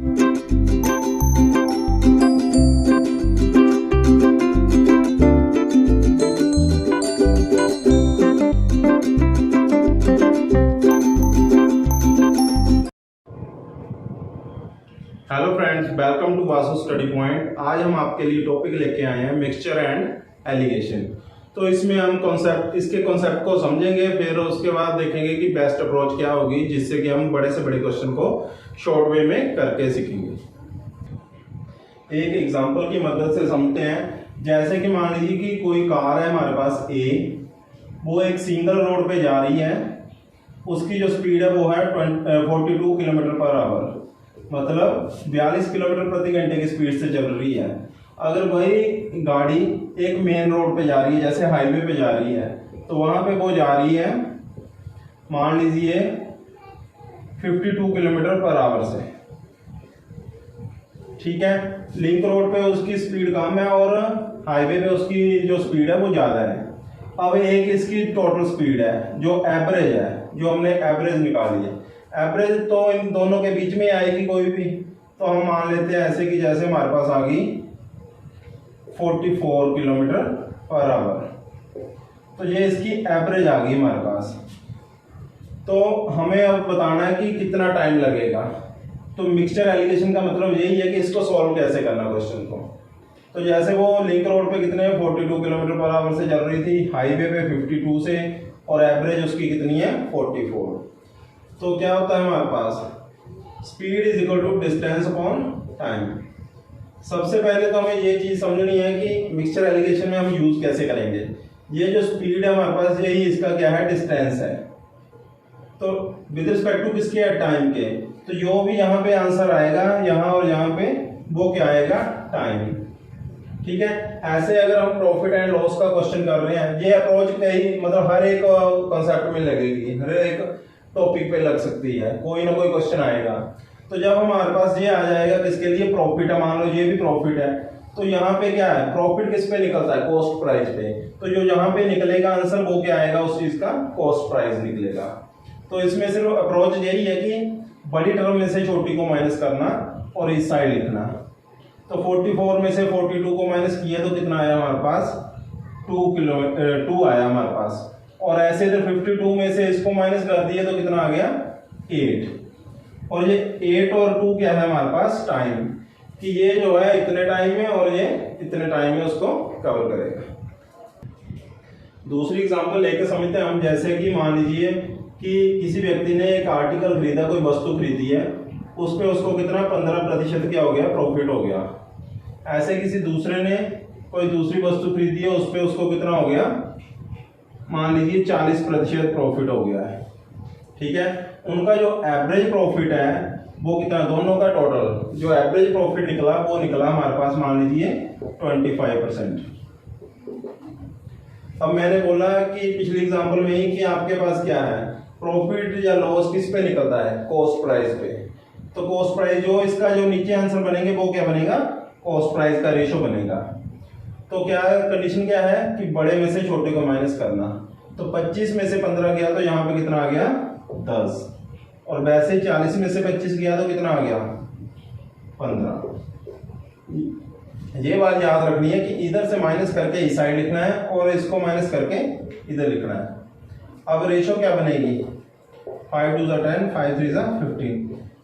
Hello friends, welcome to Vasu study point. आज हम आपके लिए टॉपिक लेके आए हैं मिक्सचर एंड एलिगेशन। तो इसमें हम इसके कॉन्सेप्ट को समझेंगे, फिर उसके बाद देखेंगे कि बेस्ट अप्रोच क्या होगी जिससे कि हम बड़े से बड़े क्वेश्चन को शॉर्ट वे में करके सीखेंगे। एक एग्जांपल की मदद से समझते हैं। जैसे कि मान लीजिए कि कोई कार है हमारे पास ए, वो एक सिंगल रोड पे जा रही है। उसकी जो स्पीड है वो है 42 किलोमीटर पर आवर, मतलब 42 किलोमीटर प्रति घंटे की स्पीड से चल रही है। अगर वही गाड़ी एक मेन रोड पे जा रही है, जैसे हाईवे पे जा रही है, तो वहां पे वो जा रही है मान लीजिए 52 किलोमीटर पर आवर से, ठीक है। लिंक रोड पे उसकी स्पीड कम है और हाईवे पे उसकी जो स्पीड है वो ज़्यादा है। अब एक इसकी टोटल स्पीड है जो एवरेज है, जो हमने एवरेज निकाली है। एवरेज तो इन दोनों के बीच में आएगी कोई भी, तो हम मान लेते हैं ऐसे कि जैसे हमारे पास आ गई 44 किलोमीटर पर आवर, तो ये इसकी एवरेज आ गई हमारे पास। तो हमें अब बताना है कि कितना टाइम लगेगा। तो मिक्सचर एलिगेशन का मतलब यही है कि इसको सॉल्व कैसे करना क्वेश्चन को। तो जैसे वो लिंक रोड पे कितने 42 किलोमीटर पर आवर से चल रही थी, हाईवे पे 52 से, और एवरेज उसकी कितनी है 44। तो क्या होता है हमारे पास speed is equal to distance upon time. सबसे पहले तो हमें ये चीज समझनी है कि मिक्सचर एलिगेशन में हम यूज कैसे करेंगे। ये जो स्पीड है हमारे पास, यही इसका क्या है, डिस्टेंस है। तो विद रिस्पेक्ट टू किसके, टाइम के। तो जो भी यहाँ पे आंसर आएगा यहाँ और यहाँ पे, वो क्या आएगा, टाइम, ठीक है। ऐसे अगर हम प्रॉफिट एंड लॉस का क्वेश्चन कर रहे हैं, ये अप्रोच कहीं मतलब हर एक कॉन्सेप्ट में लगेगी, हर एक टॉपिक पे लग सकती है, कोई ना कोई क्वेश्चन आएगा। तो जब हमारे पास ये आ जाएगा किसके लिए, प्रॉफिट है, मान लो ये भी प्रॉफिट है, तो यहाँ पे क्या है, प्रॉफिट किस पे निकलता है, कॉस्ट प्राइस पे। तो जो यहाँ पे निकलेगा आंसर वो क्या आएगा, उस चीज का कॉस्ट प्राइस निकलेगा। तो इसमें सिर्फ अप्रोच यही है कि बड़ी टर्म में से छोटी को माइनस करना और इस साइड लिखना। तो 44 में से 42 को माइनस किया तो कितना आया हमारे पास, 2 आया हमारे पास। और ऐसे इधर 52 में से इसको माइनस कर दिया तो कितना आ गया, 8। और ये 8 और 2 क्या है हमारे पास, टाइम, कि ये जो है इतने टाइम में और ये इतने टाइम में उसको कवर करेगा। दूसरी एग्जांपल लेके समझते हैं हम। जैसे कि मान लीजिए कि किसी व्यक्ति ने एक आर्टिकल खरीदा, कोई वस्तु खरीदी है, उस पे उसको कितना 15% क्या हो गया, प्रॉफिट हो गया। ऐसे किसी दूसरे ने कोई दूसरी वस्तु खरीदी है, उस पे उसको कितना हो गया, मान लीजिए 40% प्रॉफिट हो गया है, ठीक है। उनका जो एवरेज प्रॉफिट है वो कितना, दोनों का टोटल जो एवरेज प्रॉफिट निकला वो निकला हमारे पास मान लीजिए 25%। अब मैंने बोला कि पिछली एग्जांपल में ही कि आपके पास क्या है, प्रॉफिट या लॉस किस पे निकलता है, कॉस्ट प्राइस पे। तो कॉस्ट प्राइस जो इसका जो नीचे आंसर बनेंगे वो क्या बनेगा, कॉस्ट प्राइस का रेशो बनेगा। तो क्या कंडीशन क्या है कि बड़े में से छोटे को माइनस करना। तो 25 में से 15 गया तो यहाँ पे कितना आ गया, 10। और वैसे 40 में से 25 गया तो कितना आ गया, 15। ये बात याद रखनी है कि इधर से माइनस करके इस साइड लिखना है और इसको माइनस करके इधर लिखना है। अब रेशो क्या बनेगी, 5 2 10, 5 3 15।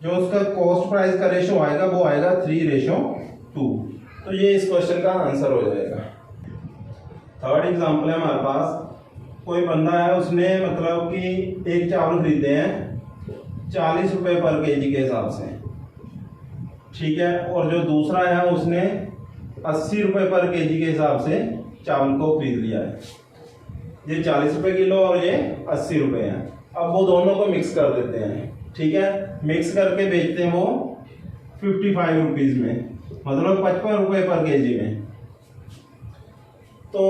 जो उसका कॉस्ट प्राइस का रेशो आएगा वो आएगा 3:2। तो ये इस क्वेश्चन का आंसर हो जाएगा। थर्ड एग्जांपल है हमारे पास। कोई बंदा है, उसने मतलब कि एक चावल खरीदे हैं 40 रुपए पर केजी के हिसाब से, ठीक है। और जो दूसरा है उसने 80 रुपए पर केजी के हिसाब से चावल को खरीद लिया है। ये 40 रुपए किलो और ये 80 रुपए हैं। अब वो दोनों को मिक्स कर देते हैं, ठीक है। मिक्स करके बेचते हैं वो 55 रुपीज में, मतलब 55 रुपए पर केजी में। तो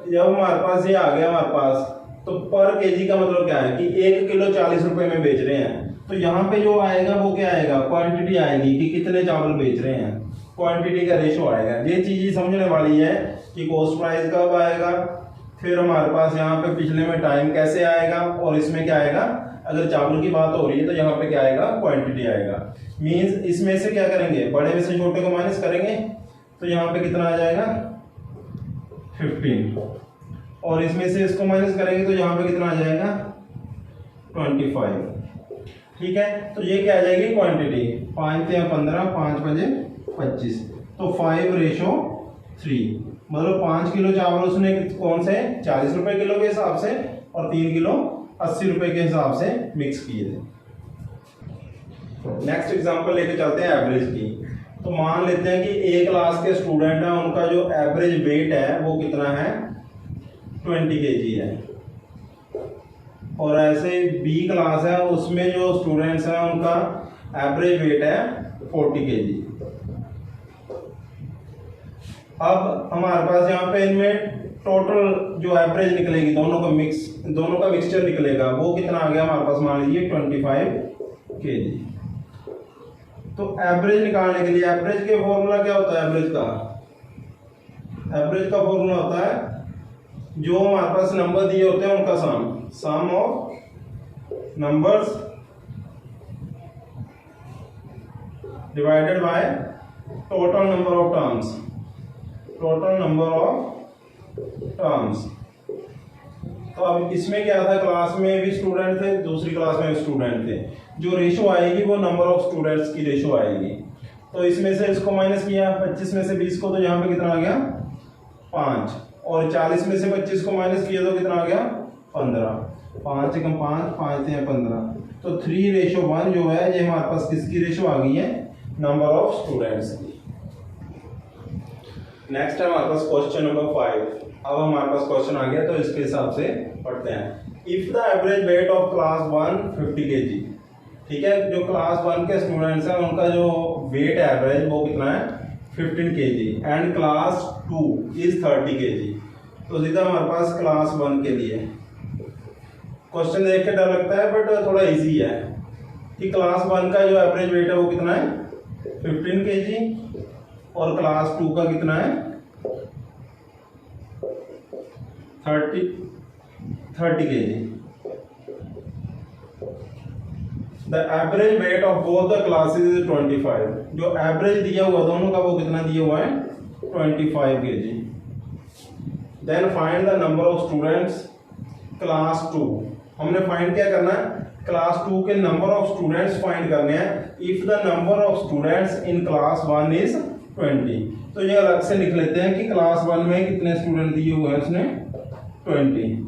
जब हमारे पास ये आ गया हमारे पास, तो पर केजी का मतलब क्या है कि 1 किलो 40 रुपए में बेच रहे हैं। तो यहाँ पे जो आएगा वो क्या आएगा, क्वांटिटी आएगी कि कितने चावल बेच रहे हैं, क्वांटिटी का रेशो आएगा। ये चीज समझने वाली है कि कॉस्ट प्राइस कब आएगा, फिर हमारे पास यहाँ पे पिछले में टाइम कैसे आएगा, और इसमें क्या आएगा, अगर चावल की बात हो रही है तो यहाँ पे क्या आएगा, क्वांटिटी आएगा। मीन्स इसमें से क्या करेंगे, बड़े में से छोटे को माइनस करेंगे तो यहाँ पे कितना आ जाएगा 15, और इसमें से इसको माइनस करेंगे तो यहाँ पे कितना आ जाएगा 25। ठीक है, तो ये क्या आ जाएगी क्वांटिटी, 5 या 15, 5 बजे 25, तो 5:3, मतलब 5 किलो चावल उसने कौन से 40 रुपए किलो के हिसाब से और 3 किलो 80 रुपए के हिसाब से मिक्स किए थे। नेक्स्ट एग्जांपल लेके चलते हैं एवरेज की। तो मान लेते हैं कि ए क्लास के स्टूडेंट है, उनका जो एवरेज वेट है वो कितना है 20 kg है, और ऐसे बी क्लास है उसमें जो स्टूडेंट्स हैं उनका एवरेज वेट है 40 kg। अब हमारे पास यहाँ पे इनमें टोटल जो एवरेज निकलेगी, दोनों का मिक्सचर निकलेगा, वो कितना आ गया हमारे पास, मान लीजिए 25 kg। तो एवरेज निकालने के लिए एवरेज के फॉर्मूला क्या होता है, एवरेज का फॉर्मूला होता है जो हमारे पास नंबर दिए होते हैं उनका sum of numbers divided by total number of terms. तो अब इसमें क्या था, क्लास में भी स्टूडेंट थे, दूसरी क्लास में भी स्टूडेंट थे, जो रेशो आएगी वो नंबर ऑफ स्टूडेंट्स की रेशो आएगी। तो इसमें से इसको माइनस किया 25 में से 20 को, तो यहाँ पे कितना आ गया 5, और 40 में से 25 को माइनस किया तो कितना आ गया 15, 5 एकम 5, 5 या 15, तो 3:1 जो है ये हमारे पास किसकी रेशो आ गई है, नंबर ऑफ स्टूडेंट्स की। नेक्स्ट है हमारे पास क्वेश्चन नंबर 5। अब हमारे पास क्वेश्चन आ गया तो इसके हिसाब से पढ़ते हैं। If the average weight of class 1 50 kg, ठीक है, जो क्लास 1 के स्टूडेंट्स हैं उनका जो वेट एवरेज वो कितना है 15 kg, and class 2 is 30 kg। तो सीधा हमारे पास क्लास 1 के लिए क्वेश्चन देख के डर लगता है बट थोड़ा इजी है कि क्लास 1 का जो एवरेज वेट है वो कितना है 15 kg, और क्लास 2 का कितना है 30 kg। The average weight of both the classes is 25। जो एवरेज दिया हुआ दोनों का वो कितना दिया हुआ है 25 kg। Then find the number of students class 2। हमने फाइंड क्या करना है, क्लास 2 के नंबर ऑफ स्टूडेंट्स फाइंड करने हैं। If the number of students in class 1 is 20, तो ये अलग से लिख लेते हैं कि क्लास 1 में कितने स्टूडेंट दिए हुए हैं उसने 20।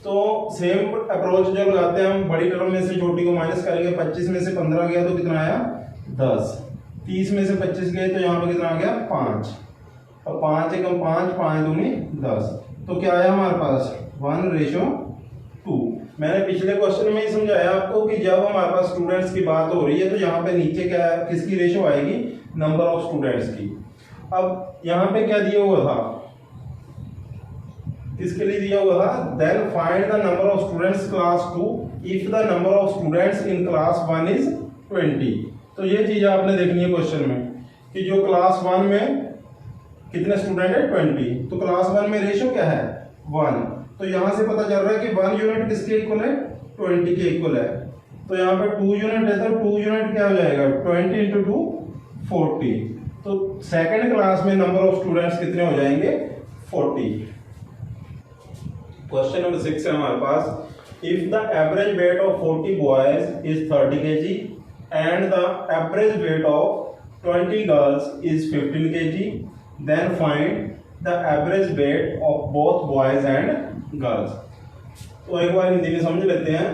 तो सेम अप्रोच जो लगाते हैं हम, बड़ी टर्म में से छोटी को माइनस करेंगे, 25 में से 15 गया तो कितना आया 10, 30 में से 25 गए तो यहाँ पे कितना आ गया 5, और 5 एकम 5, 5 दूनी 10, तो क्या आया हमारे पास 1:2। मैंने पिछले क्वेश्चन में ही समझाया आपको कि जब हमारे पास स्टूडेंट्स की बात हो रही है तो यहाँ पे नीचे क्या है, किसकी रेशो आएगी, नंबर ऑफ स्टूडेंट्स की। अब यहाँ पे क्या दिया हुआ था, किसके लिए दिया हुआ था, then find the number of students class 2 if the number of students in class 1 is 20। तो ये चीज आपने देखनी है क्वेश्चन में कि जो क्लास 1 में कितने स्टूडेंट है 20, तो क्लास 1 में रेशो क्या है 1, तो यहां से पता चल रहा है कि 1 यूनिट किसके इक्वल है 20 के इक्वल है। तो यहाँ पे 2 यूनिट है तो 2 यूनिट क्या हो जाएगा 20 × 2 40। तो सेकंड क्लास में नंबर ऑफ स्टूडेंट्स कितने हो जाएंगे 40। क्वेश्चन नंबर 6 है हमारे पास, if the average weight of 40 boys is 30 kg and the average weight of 20 girls is 15 kg, then find the average weight of both boys and girls. तो एक बार हिंदी में समझ लेते हैं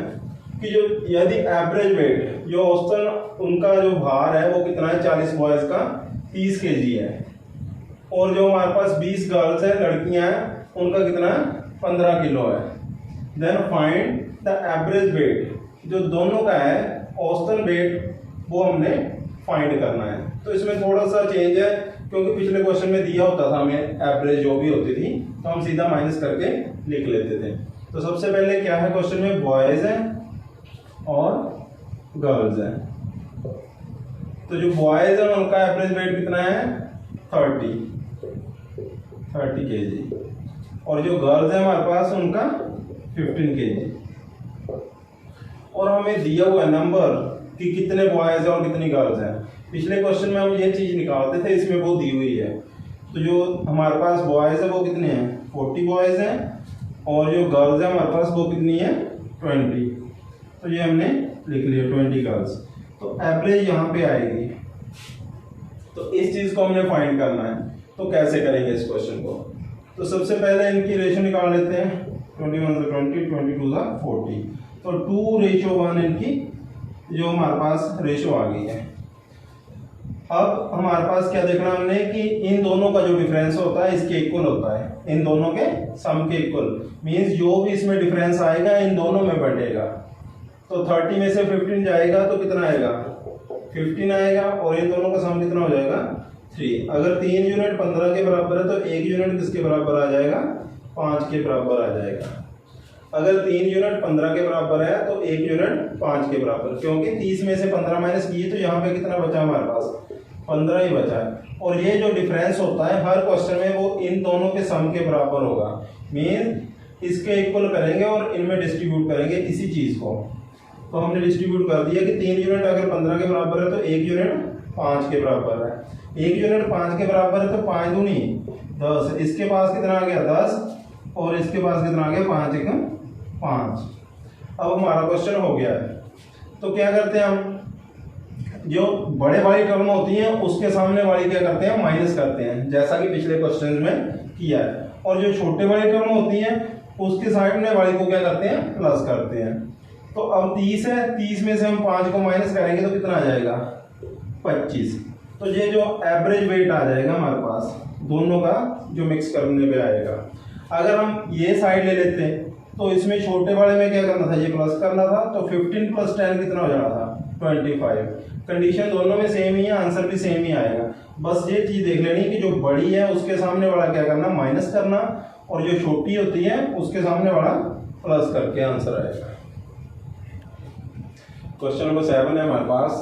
कि जो यदि एवरेज वेट जो औसतन उनका जो भार है वो कितना है 40 बॉयज का 30 kg है, और जो हमारे पास 20 गर्ल्स है लड़कियां हैं उनका कितना है 15 किलो है। Then find the average weight, जो दोनों का है औसतन वेट वो हमने फाइंड करना है। तो इसमें थोड़ा सा चेंज है क्योंकि पिछले क्वेश्चन में दिया होता था हमें एवरेज जो भी होती थी तो हम सीधा माइनस करके लिख लेते थे। तो सबसे पहले क्या है क्वेश्चन में, बॉयज है और गर्ल्स है। तो जो बॉयज है उनका एवरेज वेट कितना है 30 kg, और जो गर्ल्स है हमारे पास उनका 15 kg। और हमें दिया हुआ नंबर कि कितने बॉयज हैं और कितनी गर्ल्स हैं। पिछले क्वेश्चन में हम ये चीज़ निकालते थे, इसमें वो दी हुई है। तो जो हमारे पास बॉयज है वो कितने हैं, 40 बॉयज हैं, और जो गर्ल्स है हमारे पास वो कितनी है, 20। तो ये हमने लिख लिया 20 गर्ल्स। तो एवरेज यहाँ पे आएगी। तो इस चीज़ को हमने फाइंड करना है। तो कैसे करेंगे इस क्वेश्चन को? तो सबसे पहले इनकी रेशो निकाल लेते हैं। 21 से 20, 22 से 40। तो 2:1 इनकी जो हमारे पास रेशो आ गई है। अब हमारे पास क्या देखना हमने कि इन दोनों का जो डिफरेंस होता है इसके इक्वल होता है, इन दोनों के सम के इक्वल। मींस जो भी इसमें डिफरेंस आएगा इन दोनों में बटेगा। तो 30 में से 15 जाएगा तो कितना आएगा, 15 आएगा, और इन दोनों का सम कितना हो जाएगा, 3। अगर 3 यूनिट 15 के बराबर है तो 1 यूनिट किसके बराबर आ जाएगा, 5 के बराबर आ जाएगा। अगर 3 यूनिट 15 के बराबर है तो 1 यूनिट 5 के बराबर, क्योंकि 30 में से 15 माइनस किए तो यहाँ पे कितना बचा हमारे पास, 15 ही बचा है। और ये जो डिफरेंस होता है हर क्वेश्चन में वो इन दोनों के सम के बराबर होगा। मीन इसके इक्वल करेंगे और इनमें डिस्ट्रीब्यूट करेंगे इसी चीज़ को। तो हमने डिस्ट्रीब्यूट कर दिया कि 3 यूनिट अगर 15 के बराबर है तो 1 यूनिट 5 के बराबर है। 1 यूनिट 5 के बराबर है तो 5 दूनी 10। इसके पास कितना आ गया, 10, और इसके पास कितना आ गया, 5 एकम 5। अब हमारा क्वेश्चन हो गया है। तो क्या करते हैं हम, जो बड़े वाली टर्म होती है उसके सामने वाली क्या करते हैं, माइनस करते हैं, जैसा कि पिछले क्वेश्चन में किया है। और जो छोटे वाली टर्म होती है उसके सामने वाली को क्या करते हैं, प्लस करते हैं। तो अब 30 है, 30 में से हम 5 को माइनस करेंगे तो कितना आ जाएगा, 25। तो ये जो एवरेज वेट आ जाएगा हमारे पास दोनों का जो मिक्स करने पे आएगा। अगर हम ये साइड ले लेते हैं तो इसमें छोटे वाले में क्या करना था, ये प्लस करना था। तो 15 + 10 कितना हो जाना था, 25। कंडीशन दोनों में सेम ही है, आंसर भी सेम ही आएगा। बस ये चीज़ देख लेनी कि जो बड़ी है उसके सामने वाला क्या करना, माइनस करना, और जो छोटी होती है उसके सामने वाला प्लस करके आंसर आएगा। क्वेश्चन नंबर 7 है हमारे पास,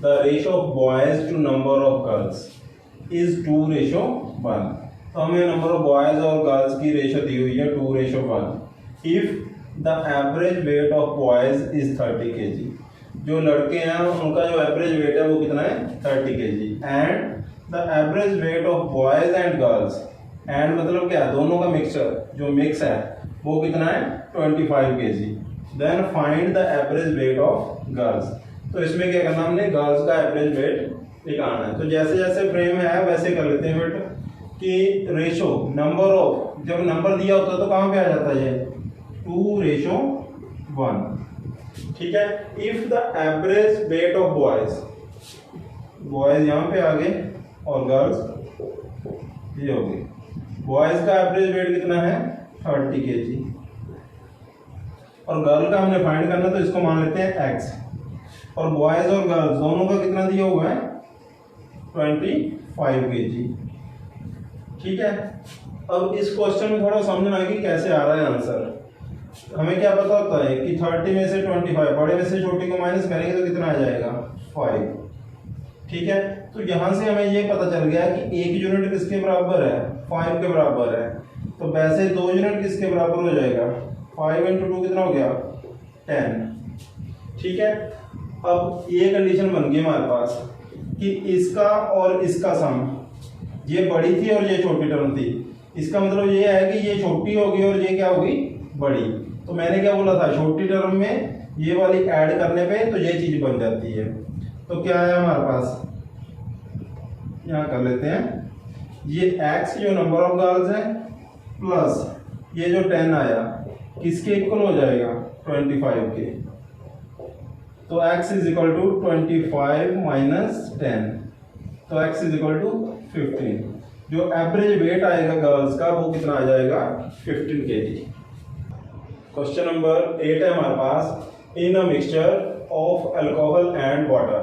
the ratio of boys to number of girls is 2:1। तो हमें नंबर ऑफ बॉयज और गर्ल्स की रेशियो दी हुई है 2:1। If the average weight of boys is 30 kg, जो लड़के हैं उनका जो एवरेज वेट है वो कितना है, 30 kg, and the average weight of boys and girls, and मतलब क्या, दोनों का मिक्सचर जो मिक्स है वो कितना है, 25 kg। Then find the average weight of girls. तो इसमें क्या करना, हमने गर्ल्स का एवरेज वेट निकालना है। तो जैसे जैसे फ्रेम है वैसे कर लेते हैं बेटा कि रेशो नंबर ऑफ, जब नंबर दिया होता है तो कहाँ पे आ जाता है, ये 2:1। ठीक है। If the average weight of boys, boys यहाँ पे आ गए और गर्ल्स ये हो गई। बॉयज का एवरेज वेट कितना है, 30 kg, और गर्ल का हमने फाइंड करना तो इसको मान लेते हैं x। और बॉयज और गर्ल्स दोनों का कितना दिया हुआ है, 25 kg। ठीक है। अब इस क्वेश्चन में थोड़ा समझना है कि कैसे आ रहा है आंसर। हमें क्या पता होता है कि 30 में से 25, बड़े में से छोटी को माइनस करेंगे तो कितना आ जाएगा, 5। ठीक है। तो यहाँ से हमें ये पता चल गया कि 1 यूनिट किसके बराबर है, 5 के बराबर है। तो वैसे 2 यूनिट किसके बराबर हो जाएगा, 5 × 2 कितना हो गया, 10। ठीक है। अब ये कंडीशन बन गई हमारे पास कि इसका और इसका सम, ये बड़ी थी और ये छोटी टर्म थी। इसका मतलब ये है कि ये छोटी होगी और ये क्या होगी, बड़ी। तो मैंने क्या बोला था, छोटी टर्म में ये वाली ऐड करने पे तो ये चीज बन जाती है। तो क्या है हमारे पास, यहाँ कर लेते हैं, ये x जो नंबर ऑफ गर्ल्स है प्लस ये जो 10 आया किसके इक्वल हो जाएगा, 25 के। तो x = 25 - 10, तो x = 15। जो एवरेज वेट आएगा गर्ल्स का वो कितना आ जाएगा, 15 kg। क्वेश्चन नंबर 8 है हमारे पास, in a mixture of alcohol and water,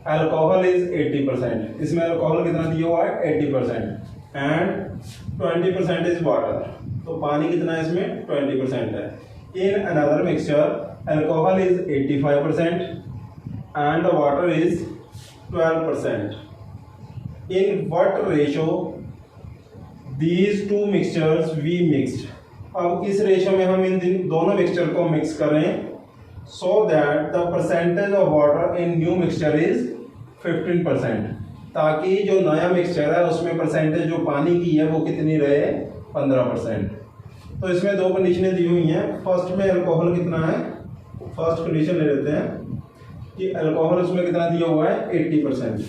alcohol is 80%, इसमें अल्कोहल कितना दिया हुआ है, 80%, एंड 20% इज वाटर। तो पानी कितना है इसमें, 20% है। In another mixture alcohol is 85% and the water is 12%। In what ratio these two mixtures we mixed. अब इस रेशो में हम इन दोनों मिक्सचर को मिक्स करें so that the percentage of water in new mixture is 15%, ताकि जो नया मिक्सचर है उसमें परसेंटेज जो पानी की है वो कितनी रहे, 15%। तो इसमें दो कंडीशनें दी हुई हैं। फर्स्ट में अल्कोहल कितना है, फर्स्ट कंडीशन ले लेते हैं कि अल्कोहल उसमें कितना दिया हुआ है, 80%,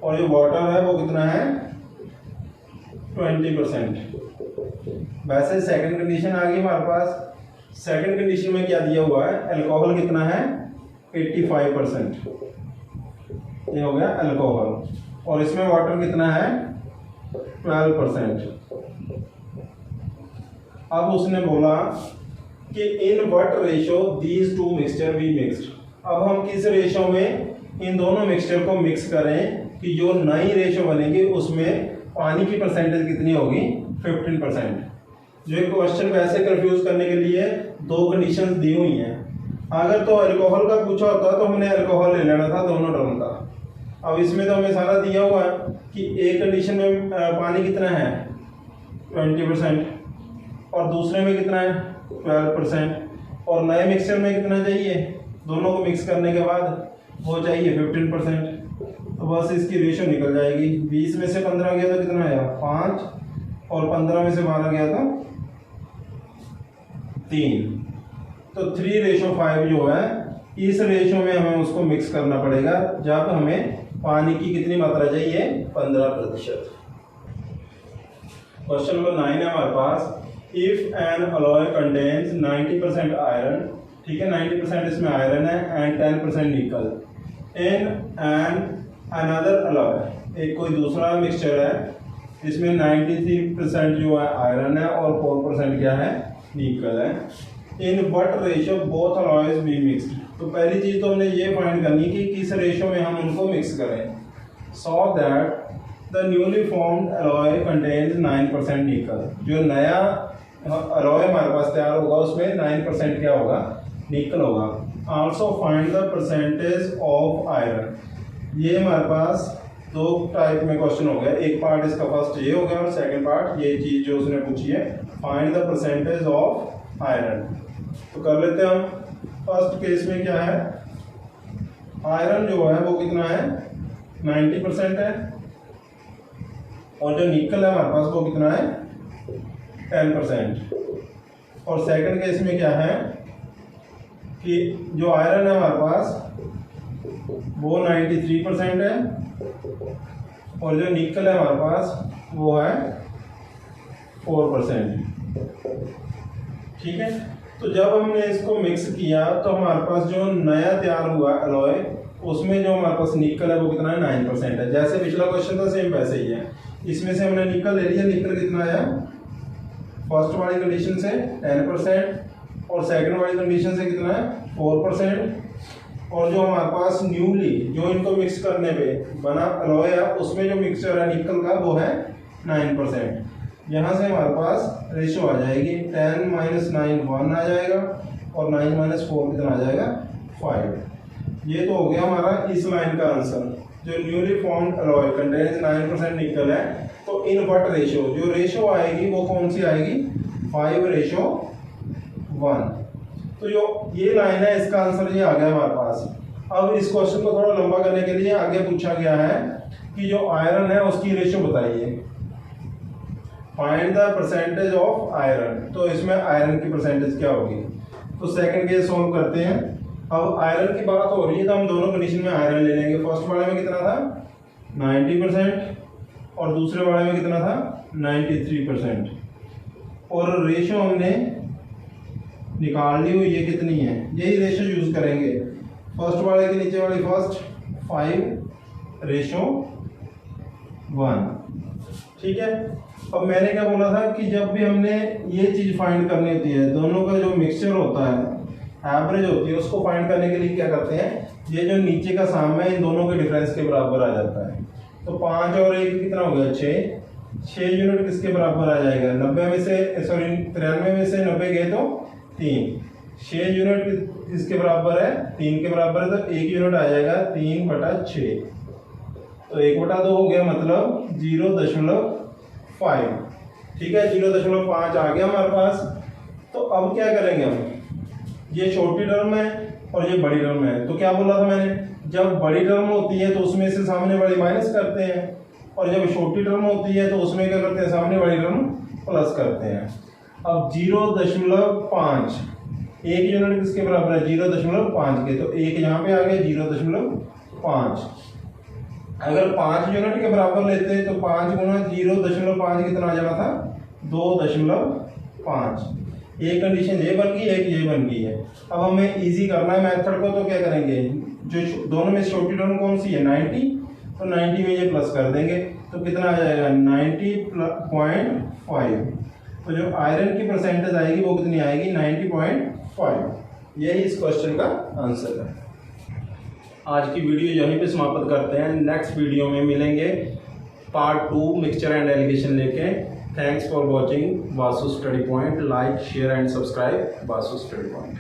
और जो वाटर है वो कितना है, 20%। वैसे सेकंड कंडीशन आ गई हमारे पास। सेकंड कंडीशन में क्या दिया हुआ है, अल्कोहल कितना है, 85%, ये हो गया अल्कोहल, और इसमें वाटर कितना है, 12%। अब उसने बोला कि इन what ratio these to mixture be mixed. अब हम किस रेशो में इन दोनों मिक्सचर को मिक्स करें कि जो नई रेशो बनेगी उसमें पानी की परसेंटेज कितनी होगी, 15%। जो एक क्वेश्चन वैसे कंफ्यूज करने के लिए दो कंडीशंस दी हुई हैं। अगर तो अल्कोहल का पूछा होता तो हमने अल्कोहल ले लेना था दोनों टर्म का। अब इसमें तो हमें सारा दिया हुआ है कि एक कंडीशन में पानी कितना है, 20%, और दूसरे में कितना है, 12%, और नए मिक्सचर में कितना चाहिए, दोनों को मिक्स करने के बाद वो चाहिए 15%। तो बस इसकी रेशो निकल जाएगी। 20 में से 15 गया तो कितना आया, 5, और 15 में से 12 गया तो 3। तो 3:5 जो है, इस रेशो में हमें उसको मिक्स करना पड़ेगा जब हमें पानी की कितनी मात्रा चाहिए, 15%। क्वेश्चन नंबर 9 है हमारे पास। If an alloy contains 90% iron, ठीक है, 90% इसमें आयरन है एंड 10% निकल, इन एन अनदर अलॉय, एक कोई दूसरा मिक्सचर है जिसमें 93% जो है आयरन है और 4% क्या है, निकल है, इन what ratio both alloys be mixed. तो पहली चीज तो हमने ये फाइंड करनी कि किस रेशो में हम उनको मिक्स करें। So that the newly formed alloy contains 9% निकल। जो नया अलॉय हमारे पास तैयार होगा उसमें 9% क्या होगा, निकल होगा। Also find the percentage of iron. ये हमारे पास दो टाइप में क्वेश्चन हो गया। एक पार्ट इसका फर्स्ट ये हो गया और सेकंड पार्ट ये चीज जो उसने पूछी है, find the percentage of iron. तो कर लेते हैं हम। फर्स्ट केस में क्या है, आयरन जो है वो कितना है, 90% है, और जो निकल है हमारे पास वो कितना है, 10%। और सेकंड केस में क्या है कि जो आयरन है हमारे पास वो 93% है, और जो निकल है हमारे पास वो है 4%, ठीक है। तो जब हमने इसको मिक्स किया तो हमारे पास जो नया तैयार हुआ अलॉय, उसमें जो हमारे पास निकल है वो कितना है, 9% है। जैसे पिछला क्वेश्चन था सेम वैसे ही है। इसमें से हमने निकल ले लिया, निकल कितना आया, फर्स्ट वाली कंडीशन से 10%, और सेकंड वाली कंडीशन से कितना है, 4%, और जो हमारे पास न्यूली जो इनको मिक्स करने पे बना अलॉय है उसमें जो मिक्सचर है निकल का वो है 9%। यहाँ से हमारे पास रेशो आ जाएगी 10 - 9 1 आ जाएगा, और 9 - 4 कितना आ जाएगा, 5। ये तो हो गया हमारा इस लाइन का आंसर। जो न्यूली फॉर्म्ड अलॉय कंटेन्स 9% निकल है, तो इन व्हाट रेशो, जो रेशो आएगी वो कौन सी आएगी, 5:1। तो जो ये लाइन है इसका आंसर ये आ गया हमारे पास। अब इस क्वेश्चन को थोड़ा लंबा करने के लिए आगे पूछा गया है कि जो आयरन है उसकी रेशो बताइए, find the percentage of iron. तो इसमें आयरन की परसेंटेज क्या होगी। तो सेकंड केस सॉल्व करते हैं। अब आयरन की बात हो रही है तो हम दोनों कंडीशन में आयरन ले लेंगे। फर्स्ट वाले में कितना था, 90%, और दूसरे वाले में कितना था, 93%, और रेशो हमने निकाल ली हुई ये कितनी है, यही रेशो यूज करेंगे। फर्स्ट वाले के नीचे वाली फर्स्ट 5:1, ठीक है। अब मैंने क्या बोला था कि जब भी हमने ये चीज फाइंड करनी होती है, दोनों का जो मिक्सचर होता है, एवरेज होती है, उसको फाइंड करने के लिए क्या करते हैं, ये जो नीचे का साम है इन दोनों के डिफरेंस के बराबर आ जाता है। तो 5 और 1 कितना हो गया, 6 यूनिट किसके बराबर आ जाएगा, 93 में से 90 गए तो 3, 6 यूनिट किसके बराबर है, 3 के बराबर है, तो 1 यूनिट आ जाएगा 3/6। तो 1/2 हो गया, मतलब 0.5, ठीक है, 0.5 आ गया हमारे पास। तो अब क्या करेंगे हम, ये छोटी टर्म है और ये बड़ी टर्म है। तो क्या बोला था मैंने, जब बड़ी टर्म होती है तो उसमें से सामने वाली माइनस करते हैं, और जब छोटी टर्म होती है तो उसमें क्या करते हैं, सामने वाली टर्म प्लस करते हैं। अब 0.5 एक यूनिट किसके बराबर है, 0.5 के, तो एक यहाँ पे आ गया 0.5। अगर 5 यूनिट के बराबर लेते हैं तो 5 गुना 0.5 कितना आ जाना था, 2.5। एक कंडीशन ये बन गई, एक ये बन गई है। अब हमें इजी करना है मेथड को, तो क्या करेंगे, जो दोनों में छोटी टर्म कौन सी है, 90, तो 90 में ये प्लस कर देंगे तो कितना आ जाएगा, 90.5। तो जो आयरन की परसेंटेज आएगी वो कितनी आएगी, 90.5। यही इस क्वेश्चन का आंसर है। आज की वीडियो यहीं पे समाप्त करते हैं। नेक्स्ट वीडियो में मिलेंगे पार्ट 2 मिक्सचर एंड एलिगेशन लेके। Thanks for watching Vasu study point. Like share and subscribe Vasu study point.